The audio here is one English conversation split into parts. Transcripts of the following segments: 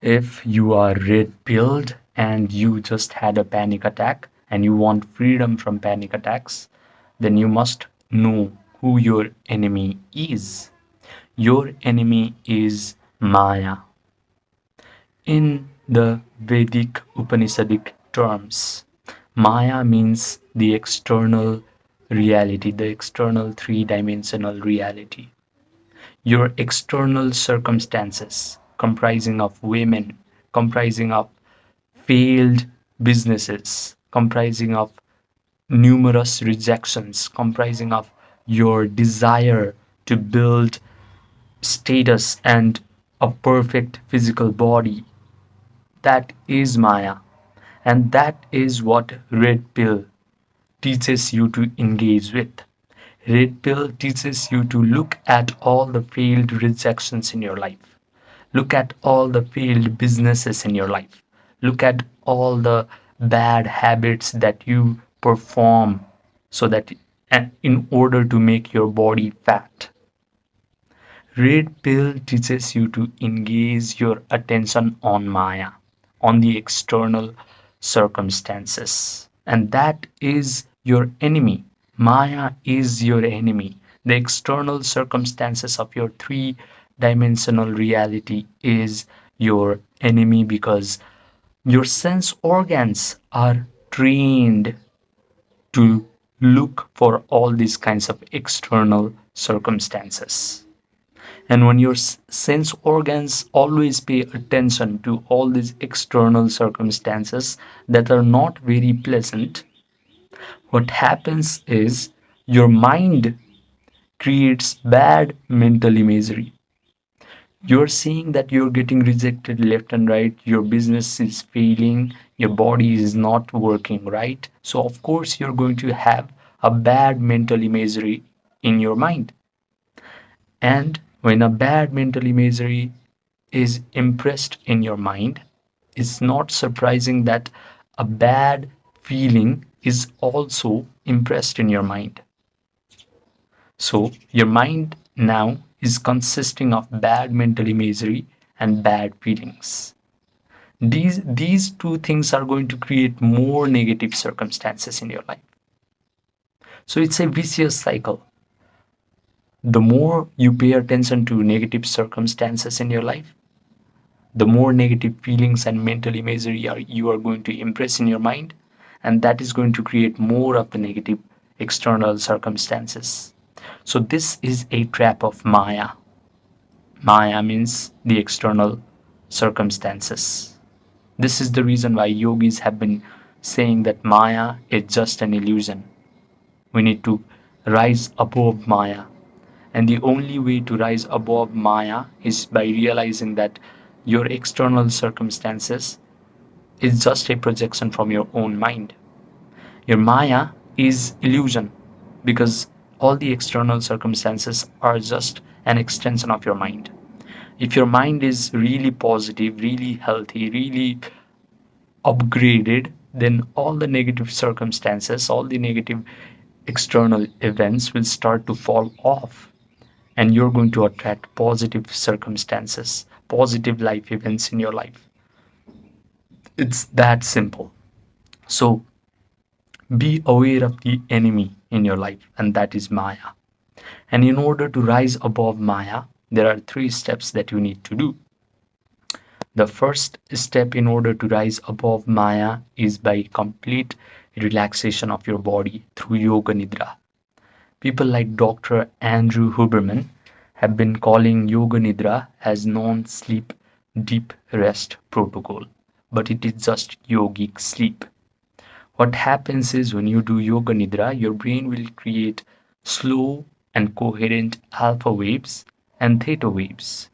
If you are red pilled and you just had a panic attack and you want freedom from panic attacks, then you must know who your enemy is. Your enemy is Maya. In the Vedic Upanishadic terms, Maya means the external reality, the external three-dimensional reality. Your external circumstances, comprising of women, comprising of failed businesses, comprising of numerous rejections, comprising of your desire to build status and a perfect physical body. That is Maya. And that is what Red Pill teaches you to engage with. Red Pill teaches you to look at all the failed rejections in your life. Look at all the failed businesses in your life. Look at all the bad habits that you perform so that and in order to make your body fat. Red Pill teaches you to engage your attention on Maya, on the external circumstances. And that is your enemy. Maya is your enemy. The external circumstances of your three-dimensional reality is your enemy because your sense organs are trained to look for all these kinds of external circumstances. And when your sense organs always pay attention to all these external circumstances that are not very pleasant, what happens is your mind creates bad mental imagery. You're seeing that you're getting rejected left and right, your business is failing, your body is not working right. So, of course, you're going to have a bad mental imagery in your mind. And when a bad mental imagery is impressed in your mind, it's not surprising that a bad feeling is also impressed in your mind. So your mind now is consisting of bad mental imagery and bad feelings. These two things are going to create more negative circumstances in your life. So it's a vicious cycle. The more you pay attention to negative circumstances in your life, the more negative feelings and mental imagery you are going to impress in your mind, and that is going to create more of the negative external circumstances. So this is a trap of Maya. Maya means the external circumstances. This is the reason why yogis have been saying that Maya is just an illusion. We need to rise above Maya. And the only way to rise above Maya is by realizing that your external circumstances is just a projection from your own mind. Your Maya is illusion because all the external circumstances are just an extension of your mind. If your mind is really positive, really healthy, really upgraded, then all the negative circumstances, all the negative external events will start to fall off, and you're going to attract positive circumstances, positive life events in your life. It's that simple. So be aware of the enemy in your life, and that is Maya. And in order to rise above Maya, there are 3 steps that you need to do. The first step in order to rise above Maya is by complete relaxation of your body through Yoga Nidra. People like Dr. Andrew Huberman have been calling Yoga Nidra as non-sleep deep rest protocol, but it is just yogic sleep. What happens is when you do Yoga Nidra, your brain will create slow and coherent alpha waves and theta waves.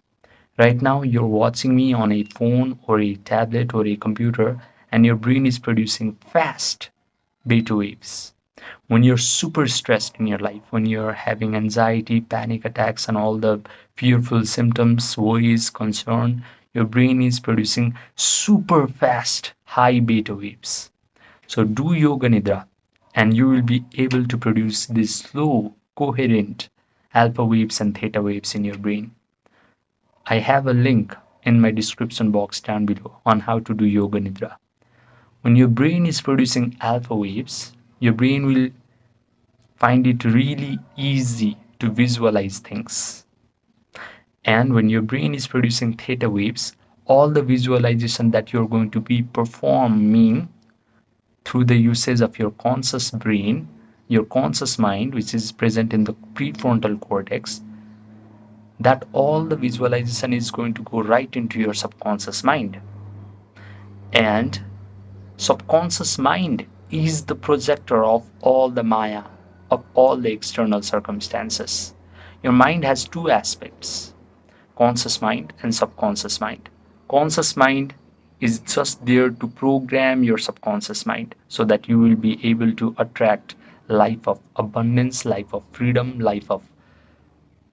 Right now, you're watching me on a phone or a tablet or a computer, and your brain is producing fast beta waves. When you're super stressed in your life, when you're having anxiety, panic attacks, and all the fearful symptoms, worries, concern, your brain is producing super fast high beta waves. So do Yoga Nidra, and you will be able to produce these slow, coherent alpha waves and theta waves in your brain. I have a link in my description box down below on how to do yoga nidra. When your brain is producing alpha waves, your brain will find it really easy to visualize things. And when your brain is producing theta waves, all the visualization that you're going to be performing through the usage of your conscious brain, your conscious mind, which is present in the prefrontal cortex, that all the visualization is going to go right into your subconscious mind. And subconscious mind is the projector of all the Maya, of all the external circumstances. Your mind has two aspects: conscious mind and subconscious mind. Conscious mind is just there to program your subconscious mind so that you will be able to attract life of abundance, life of freedom, life of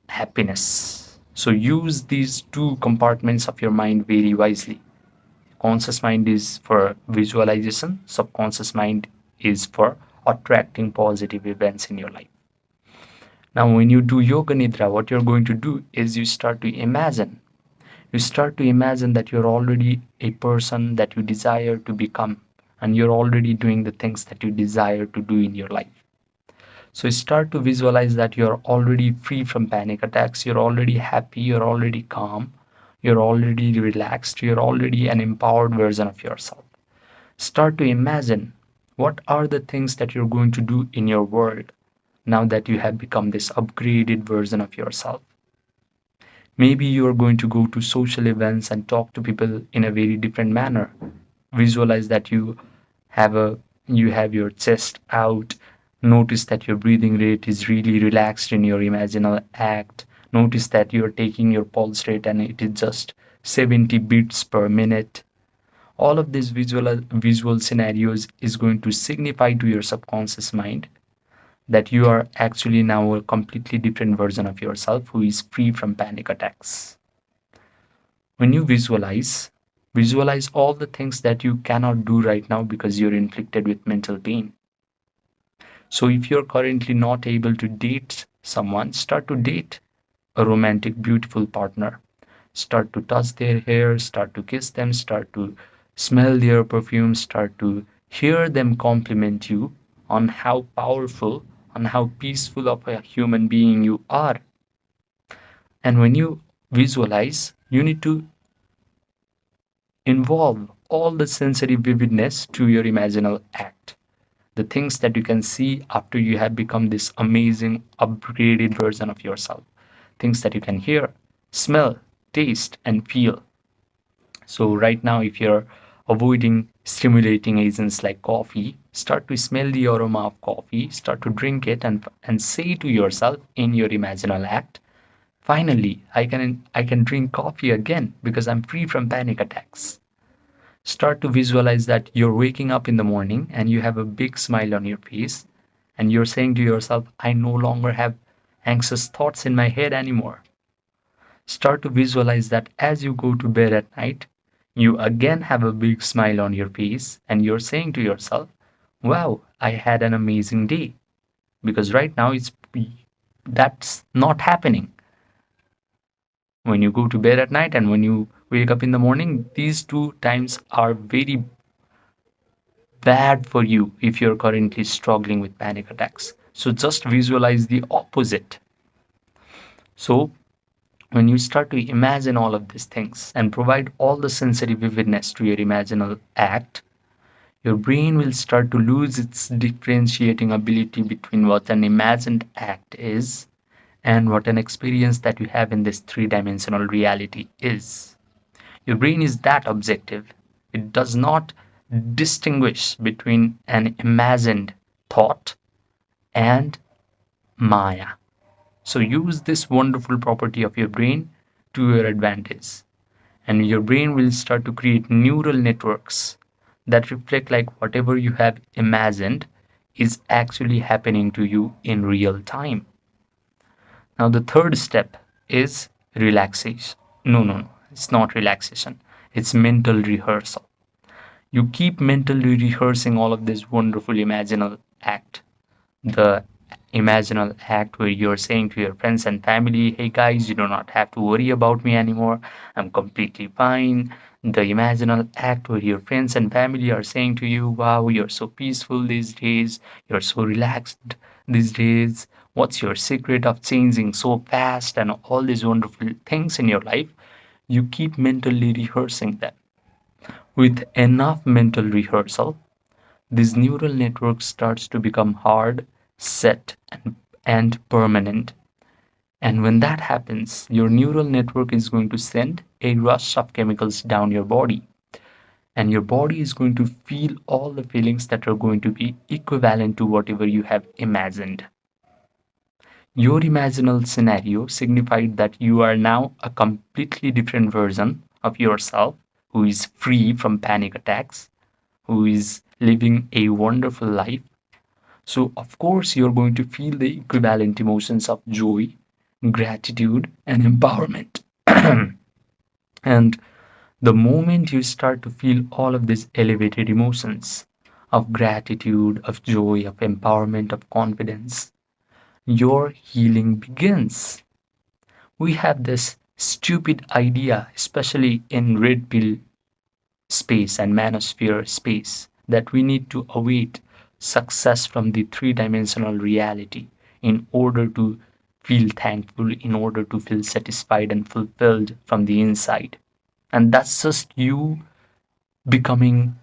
happiness. So use these two compartments of your mind very wisely. Conscious mind is for visualization, subconscious mind is for attracting positive events in your life. Now, when you do yoga nidra, what you're going to do is you start to imagine. You start to imagine that you're already a person that you desire to become, and you're already doing the things that you desire to do in your life. So start to visualize that you're already free from panic attacks, you're already happy, you're already calm, you're already relaxed, you're already an empowered version of yourself. Start to imagine what are the things that you're going to do in your world now that you have become this upgraded version of yourself. Maybe you're going to go to social events and talk to people in a very different manner. Visualize that you have your chest out. Notice that your breathing rate is really relaxed in your imaginal act. Notice that you're taking your pulse rate and it is just 70 beats per minute. All of these visual scenarios is going to signify to your subconscious mind that you are actually now a completely different version of yourself who is free from panic attacks. When you visualize all the things that you cannot do right now because you're inflicted with mental pain. So if you're currently not able to date someone, start to date a romantic, beautiful partner. Start to touch their hair, start to kiss them, start to smell their perfume, start to hear them compliment you on how powerful, on how peaceful of a human being you are. And when you visualize, you need to involve all the sensory vividness to your imaginal act. The things that you can see after you have become this amazing, upgraded version of yourself. Things that you can hear, smell, taste, and feel. So right now, if you're avoiding stimulating agents like coffee, start to smell the aroma of coffee, start to drink it, and say to yourself in your imaginal act, finally, I can drink coffee again because I'm free from panic attacks. Start to visualize that you're waking up in the morning and you have a big smile on your face and you're saying to yourself, I no longer have anxious thoughts in my head anymore. Start to visualize that as you go to bed at night, you again have a big smile on your face and you're saying to yourself, wow, I had an amazing day. Because right now that's not happening. When you go to bed at night and when you wake up in the morning, these two times are very bad for you if you're currently struggling with panic attacks. So just visualize the opposite. So when you start to imagine all of these things and provide all the sensory vividness to your imaginal act, your brain will start to lose its differentiating ability between what an imagined act is and what an experience that you have in this three-dimensional reality is. Your brain is that objective. It does not distinguish between an imagined thought and Maya. So use this wonderful property of your brain to your advantage. And your brain will start to create neural networks that reflect like whatever you have imagined is actually happening to you in real time. Now the third step is relaxation. No, it's not relaxation. It's mental rehearsal. You keep mentally rehearsing all of this wonderful imaginal act. The imaginal act where you're saying to your friends and family, hey guys, you do not have to worry about me anymore. I'm completely fine. The imaginal act where your friends and family are saying to you, wow, you're so peaceful these days. You're so relaxed these days. What's your secret of changing so fast and all these wonderful things in your life? You keep mentally rehearsing them. With enough mental rehearsal, this neural network starts to become hard, set, and permanent. And when that happens, your neural network is going to send a rush of chemicals down your body. And your body is going to feel all the feelings that are going to be equivalent to whatever you have imagined. Your imaginal scenario signified that you are now a completely different version of yourself who is free from panic attacks, who is living a wonderful life. So, of course, you're going to feel the equivalent emotions of joy, gratitude, and empowerment. And the moment you start to feel all of these elevated emotions of gratitude, of joy, of empowerment, of confidence, your healing begins. We have this stupid idea, especially in red pill space and manosphere space, that we need to await success from the three-dimensional reality in order to feel thankful, in order to feel satisfied and fulfilled from the inside. And that's just you becoming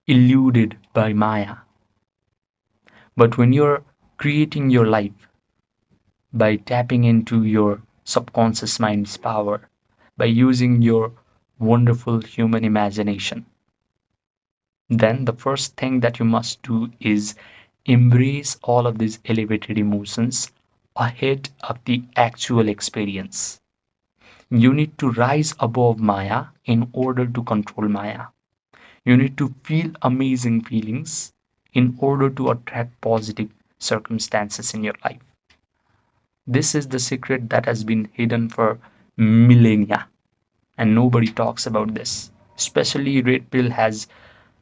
eluded by Maya. But when you're creating your life by tapping into your subconscious mind's power, by using your wonderful human imagination, then the first thing that you must do is embrace all of these elevated emotions ahead of the actual experience. You need to rise above Maya in order to control Maya. You need to feel amazing feelings in order to attract positive circumstances in your life. This is the secret that has been hidden for millennia, and nobody talks about this. Especially Red Pill has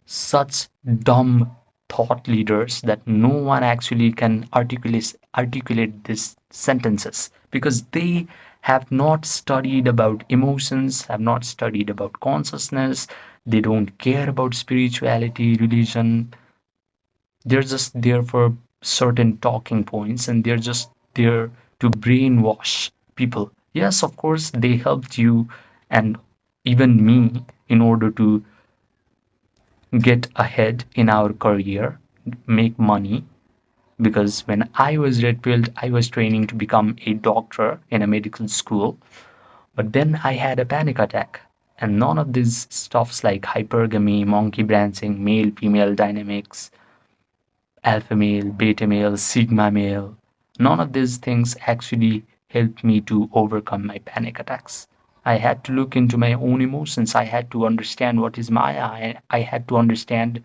such dumb thought leaders that no one actually can articulate these sentences because they have not studied about emotions, have not studied about consciousness, they don't care about spirituality, religion. They're just there for certain talking points and they're just there to brainwash people. Yes, of course, they helped you and even me in order to get ahead in our career, make money. Because when I was red pilled, I was training to become a doctor in a medical school. But then I had a panic attack. And none of these stuffs like hypergamy, monkey branching, male female dynamics, alpha male, beta male, sigma male, none of these things actually helped me to overcome my panic attacks. I had to look into my own emotions. I had to understand what is Maya. I had to understand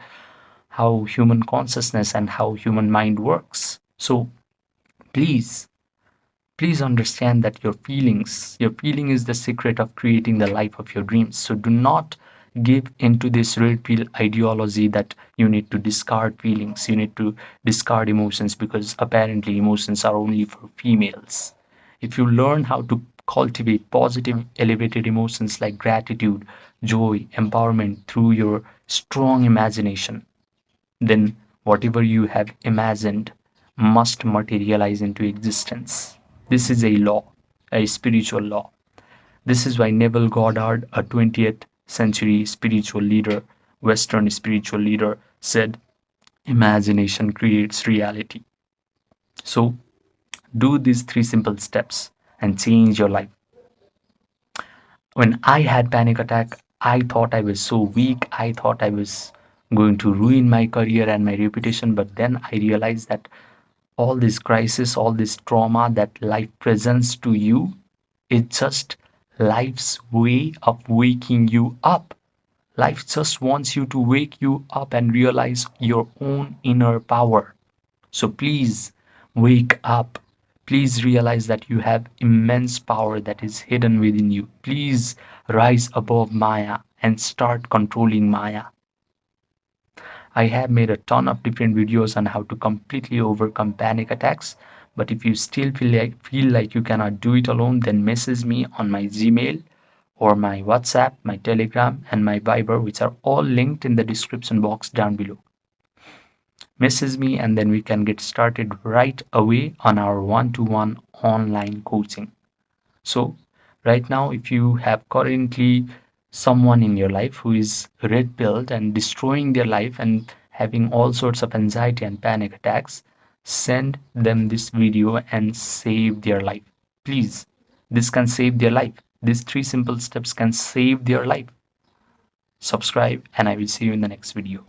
how human consciousness and how human mind works. So please, please understand that your feeling is the secret of creating the life of your dreams. So do not give into this red pill ideology that you need to discard feelings, you need to discard emotions because apparently emotions are only for females. If you learn how to cultivate positive, elevated emotions like gratitude, joy, empowerment through your strong imagination, then whatever you have imagined must materialize into existence. This is a law, a spiritual law. This is why Neville Goddard, a 20th century spiritual leader, Western spiritual leader, said, imagination creates reality. So do these three simple steps and change your life. When I had panic attack, I thought I was so weak. I thought I was going to ruin my career and my reputation. But then I realized that all this crisis, all this trauma that life presents to you, is just life's way of waking you up. Life just wants you to wake you up and realize your own inner power. So please wake up. Please realize that you have immense power that is hidden within you. Please rise above Maya and start controlling Maya. I have made a ton of different videos on how to completely overcome panic attacks. But if you still feel like you cannot do it alone, then message me on my Gmail or my WhatsApp, my Telegram, and my Viber, which are all linked in the description box down below. Message me and then we can get started right away on our one-to-one online coaching. So, right now, if you have currently someone in your life who is red pilled and destroying their life and having all sorts of anxiety and panic attacks, send them this video and save their life. Please, this can save their life. These 3 simple steps can save their life. Subscribe, and I will see you in the next video.